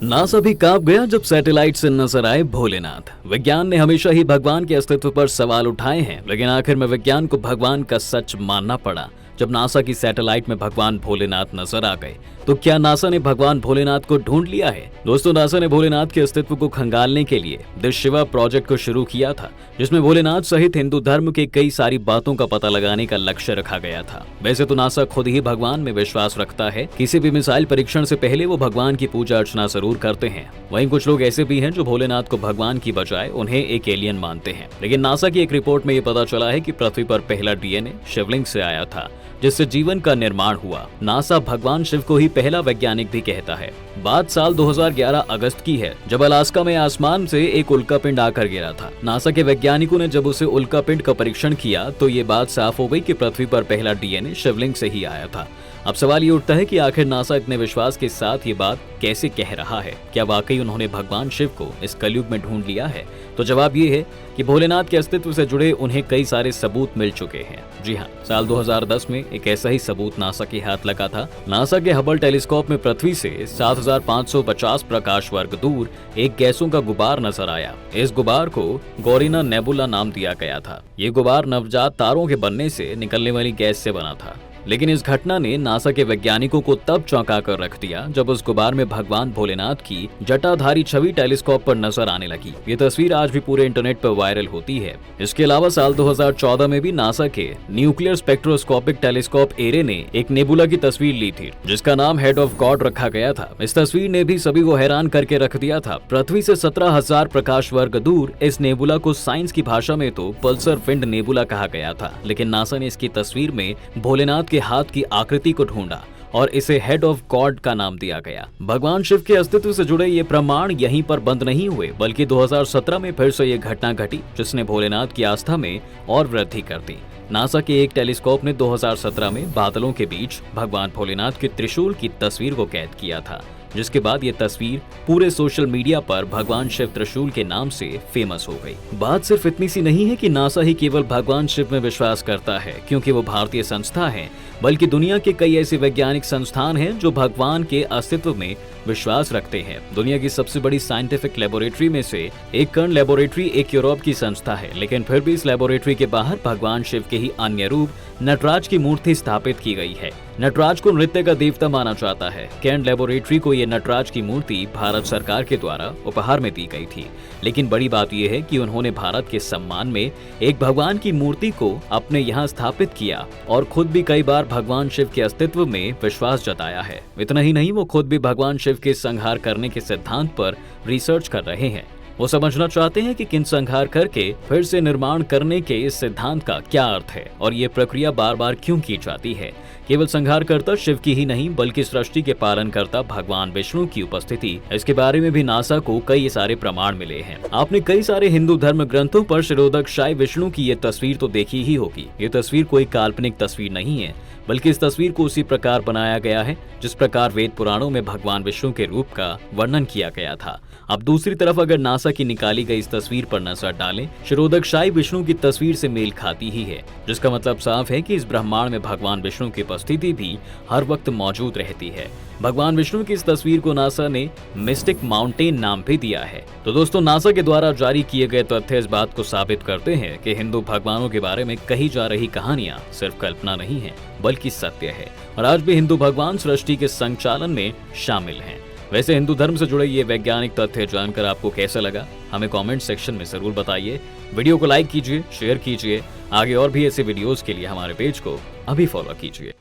NASA भी कांप गया जब सैटेलाइट से नजर आए भोलेनाथ। विज्ञान ने हमेशा ही भगवान के अस्तित्व पर सवाल उठाए हैं, लेकिन आखिर में विज्ञान को भगवान का सच मानना पड़ा जब नासा की सैटेलाइट में भगवान भोलेनाथ नजर आ गए। तो क्या नासा ने भगवान भोलेनाथ को ढूंढ लिया है? दोस्तों, नासा ने भोलेनाथ के अस्तित्व को खंगालने के लिए द शिवा प्रोजेक्ट को शुरू किया था, जिसमें भोलेनाथ सहित हिंदू धर्म के कई सारी बातों का पता लगाने का लक्ष्य रखा गया था। वैसे तो नासा खुद ही भगवान में विश्वास रखता है, किसी भी मिसाइल परीक्षण से पहले वो भगवान की पूजा अर्चना जरूर करते हैं। वहीं कुछ लोग ऐसे भी हैं जो भोलेनाथ को भगवान की बजाय उन्हें एक एलियन मानते हैं। लेकिन नासा की एक रिपोर्ट में ये पता चला है कि पृथ्वी पर पहला डीएनए शिवलिंग से आया था, जिससे जीवन का निर्माण हुआ। नासा भगवान शिव को ही पहला वैज्ञानिक भी कहता है। बात साल 2011 अगस्त की है, जब अलास्का में आसमान से एक उल्कापिंड आकर गिरा था। नासा के वैज्ञानिकों ने जब उसे उल्कापिंड का परीक्षण किया तो ये बात साफ हो गई कि पृथ्वी पर पहला डीएनए शिवलिंग से ही आया था। अब सवाल ये उठता है कि आखिर नासा इतने विश्वास के साथ ये बात कैसे कह रहा है? क्या वाकई उन्होंने भगवान शिव को इस कलयुग में ढूंढ लिया है? तो जवाब ये है कि भोलेनाथ के अस्तित्व से जुड़े उन्हें कई सारे सबूत मिल चुके हैं। जी हाँ, साल 2010 में एक ऐसा ही सबूत नासा के हाथ लगा था। नासा के हबल टेलीस्कोप में पृथ्वी से 7550 प्रकाश वर्ग दूर एक गैसों का गुबार नजर आया। इस गुबार को गौरीना नेबुला नाम दिया गया था। ये गुबार नवजात तारों के बनने से निकलने वाली गैस से बना था। लेकिन इस घटना ने नासा के वैज्ञानिकों को तब चौंका कर रख दिया जब उस गुबार में भगवान भोलेनाथ की जटाधारी छवि टेलीस्कोप पर नजर आने लगी। ये तस्वीर आज भी पूरे इंटरनेट पर वायरल होती है। इसके अलावा साल 2014 में भी नासा के न्यूक्लियर स्पेक्ट्रोस्कोपिक टेलीस्कोप एरे ने एक नेबुला की तस्वीर ली थी, जिसका नाम हेड ऑफ गॉड रखा गया था। इस तस्वीर ने भी सभी को हैरान करके रख दिया था। पृथ्वी से 17,000 प्रकाश वर्ग दूर इस नेबुला को साइंस की भाषा में तो पल्सर विंड नेबुला कहा गया था, लेकिन नासा ने इसकी तस्वीर में भोलेनाथ के हाथ की आकृति को ढूंढा और इसे हेड ऑफ गॉड का नाम दिया गया। भगवान शिव के अस्तित्व से जुड़े ये प्रमाण यहीं पर बंद नहीं हुए, बल्कि 2017 में फिर से ये घटना घटी, जिसने भोलेनाथ की आस्था में और वृद्धि कर दी। नासा के एक टेलीस्कोप ने 2017 में बादलों के बीच भगवान भोलेनाथ के त्रिशूल की तस्वीर को कैद किया था, जिसके बाद ये तस्वीर पूरे सोशल मीडिया पर भगवान शिव त्रिशूल के नाम से फेमस हो गई। बात सिर्फ इतनी सी नहीं है कि नासा ही केवल भगवान शिव में विश्वास करता है क्योंकि वो भारतीय संस्था है, बल्कि दुनिया के कई ऐसे वैज्ञानिक संस्थान हैं जो भगवान के अस्तित्व में विश्वास रखते हैं। दुनिया की सबसे बड़ी साइंटिफिक लेबोरेटरी में से एक कर्ण लेबोरेटरी एक यूरोप की संस्था है, लेकिन फिर भी इस लेबोरेटरी के बाहर भगवान शिव के ही अन्य रूप नटराज की मूर्ति स्थापित की गई है। नटराज को नृत्य का देवता माना जाता है। कर्ण लेबोरेटरी को ये नटराज की मूर्ति भारत सरकार के द्वारा उपहार में दी गई थी, लेकिन बड़ी बात यह है कि उन्होंने भारत के सम्मान में एक भगवान की मूर्ति को अपने यहाँ स्थापित किया और खुद भी कई बार भगवान शिव के अस्तित्व में विश्वास जताया है। इतना ही नहीं, वो खुद भी भगवान शिव के संहार करने के सिद्धांत पर रिसर्च कर रहे हैं। वो समझना चाहते हैं कि किन संहार करके फिर से निर्माण करने के इस सिद्धांत का क्या अर्थ है और ये प्रक्रिया बार बार क्यों की जाती है। केवल संहारकर्ता शिव की ही नहीं, बल्कि सृष्टि के पालनकर्ता भगवान विष्णु की उपस्थिति, इसके बारे में भी नासा को कई सारे प्रमाण मिले हैं। आपने कई सारे हिंदू धर्म ग्रंथों पर शिरोदकशाही विष्णु की ये तस्वीर तो देखी ही होगी। ये तस्वीर कोई काल्पनिक तस्वीर नहीं है, बल्कि इस तस्वीर को उसी प्रकार बनाया गया है जिस प्रकार वेद पुराणों में भगवान विष्णु के रूप का वर्णन किया गया था। अब दूसरी तरफ अगर नासा की निकाली गई इस तस्वीर पर नजर डालें, शिरोदकशाही विष्णु की तस्वीर से मेल खाती ही है, जिसका मतलब साफ है कि इस ब्रह्मांड में भगवान विष्णु की उपस्थिति भी हर वक्त मौजूद रहती है। भगवान विष्णु की इस तस्वीर को नासा ने मिस्टिक माउंटेन नाम भी दिया है। तो दोस्तों, नासा के द्वारा जारी किए गए तथ्य इस बात को साबित करते हैं कि हिंदू भगवानों के बारे में कही जा रही कहानियां सिर्फ कल्पना नहीं है, बल्कि सत्य है और आज भी हिंदू भगवान सृष्टि के संचालन में शामिल हैं। वैसे हिंदू धर्म से जुड़े ये वैज्ञानिक तथ्य जानकर आपको कैसा लगा, हमें कमेंट सेक्शन में जरूर बताइए। वीडियो को लाइक कीजिए, शेयर कीजिए। आगे और भी ऐसे वीडियोस के लिए हमारे पेज को अभी फॉलो कीजिए।